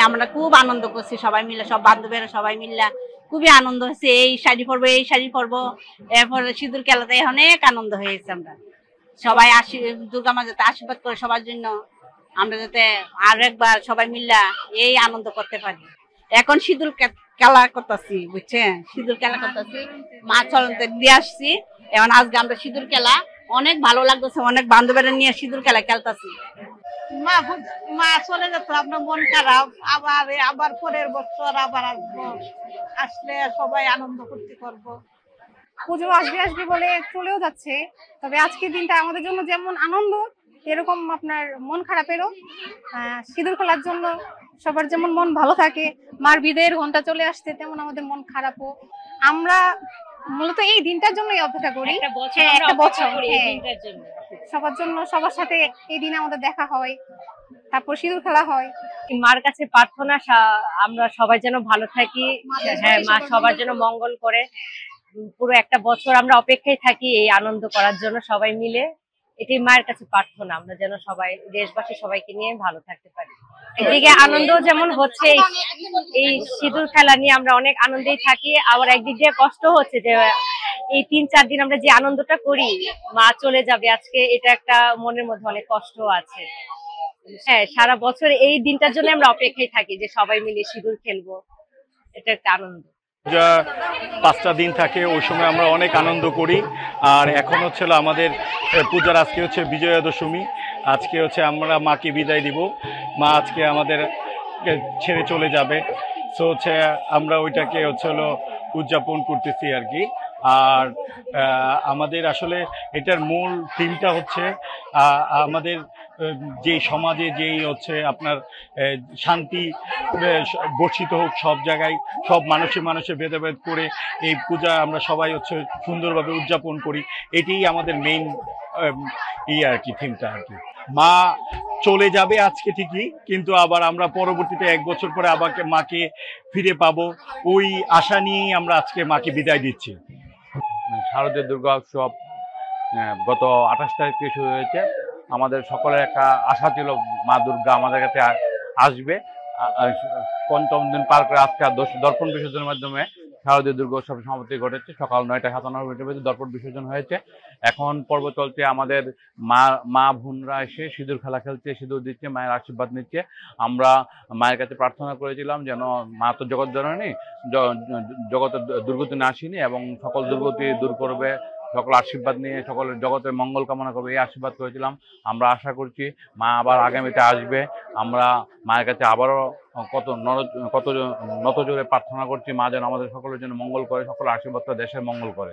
আমরা খুব আনন্দ করছি সবাই মিলে, সব বান্ধবীরা সবাই মিলে খুবই আনন্দ হয়েছে। এই শাড়ি পরবো, এই শাড়ি পরবো, এরপর সিঁদুর খেলাতে অনেক আনন্দ হয়েছে। আমরা সবাই দুর্গা মা যাতে আশীর্বাদ করে সবার জন্য, আমরা যাতে আর একবার সবাই মিল্লা এই আনন্দ করতে পারি। এখন সিঁদুর খেলা করতেছি, বুঝছেন, সিঁদুর খেলা করতেছি, মা চলতে দিয়ে আসছি। এখন আজকে আমরা সিঁদুর খেলা অনেক ভালো লাগতেছে, অনেক বান্ধবীরা নিয়ে সিঁদুর খেলা খেলতেছি। মা চলে যেত, আপনার মন খারাপ, আবার পরের বছর আবার আসবো, আসলে সবাই আনন্দ করতে করবো। পুজো আসবে আসবে বলে চলেও যাচ্ছে, তবে আজকের দিনটা আমাদের জন্য যেমন আনন্দ, এরকম আপনার মন খারাপেরও। সিঁদুর খেলার জন্য সবার যেমন মন ভালো থাকে, মার বিদায়ের ঘন্টা চলে আসছে, তেমন আমাদের মন খারাপও। আমরা মূলত এই দিনটার জন্যই অপেক্ষা করি, একটা বছর সবার জন্য, সবার সাথে এই দিনে আমাদের দেখা হয়, তারপর সিঁদুর খেলা হয়। মার কাছে প্রার্থনা আমরা সবাই যেন ভালো থাকি, হ্যাঁ মা সবার জন্য মঙ্গল করে। পুরো একটা বছর আমরা অপেক্ষায় থাকি এই আনন্দ করার জন্য সবাই মিলে। এটাই মায়ের কাছে প্রার্থনা, আমরা যেন সবাই দেশবাসী সবাইকে নিয়ে ভালো থাকতে পারি। একদিকে আনন্দ যেমন হচ্ছে, এই সিঁদুর খেলা নিয়ে আমরা অনেক আনন্দেই থাকি, আবার একদিক দিয়ে কষ্ট হচ্ছে যে এই 3-4 দিন আমরা যে আনন্দটা করি, মা চলে যাবে আজকে, এটা একটা মনের মধ্যে অনেক কষ্ট আছে। হ্যাঁ, সারা বছর এই দিনটার জন্য আমরা অপেক্ষায় থাকি যে সবাই মিলে সিঁদুর খেলবো, এটা একটা আনন্দ। পূজা 5টা দিন থাকে, ওই সময় আমরা অনেক আনন্দ করি। আর এখন হচ্ছে আমাদের পূজার আজকে হচ্ছে বিজয়া দশমী, আজকে হচ্ছে আমরা মাকে বিদায় দিব, মা আজকে আমাদের ছেড়ে চলে যাবে। সো হচ্ছে আমরা ওইটাকে হচ্ছে উদযাপন করতেছি আর কি। আর আমাদের আসলে এটার মূল থিমটা হচ্ছে আমাদের যে সমাজে যেই হচ্ছে আপনার শান্তি বর্ষিত হোক সব জায়গায়, সব মানুষে ভেদাভেদ করে এই পূজা আমরা সবাই হচ্ছে সুন্দরভাবে উদযাপন করি। এটাই আমাদের মেইন আর কি, থিমটা আর কি। মা চলে যাবে আজকে ঠিকই, কিন্তু আবার আমরা পরবর্তীতে 1 বছর পরে আবার মাকে ফিরে পাবো, ওই আশা নিয়েই আমরা আজকে মাকে বিদায় দিচ্ছি। শারদীয় দুর্গা উৎসব গত 28 তারিখ থেকে শুরু হয়েছে। আমাদের সকলের একটা আশা ছিল মা দুর্গা আমাদের কাছে আসবে। 5ম দিন পার করে আজকে দর্পণ বিসর্জনের মাধ্যমে শারদীয় দুর্গা উৎসবের সমাপ্তি ঘটেছে। সকাল 9টা 57 মিনিটের দর্পণ বিসর্জন হয়েছে। এখন পর্ব চলছে, আমাদের মা বোনরা এসে সিঁদুর খেলা খেলছে, সিঁদুর দিচ্ছে, মায়ের আশীর্বাদ নিচ্ছে। আমরা মায়ের কাছে প্রার্থনা করেছিলাম যেন মা তো জগৎ জননী, জগতের দুর্গতি নাশিনী, এবং সকল দুর্গতি দূর করবে, সকল আশীর্বাদ নিয়ে সকলের জগতের মঙ্গল কামনা করবে, এই আশীর্বাদ করেছিলাম। আমরা আশা করছি মা আবার আগামীতে আসবে। আমরা মায়ের কাছে আবারও কত নতজোরে প্রার্থনা করছি, মা যেন আমাদের সকলের জন্য মঙ্গল করে, সকলের আশীর্বাদটা দেশের মঙ্গল করে।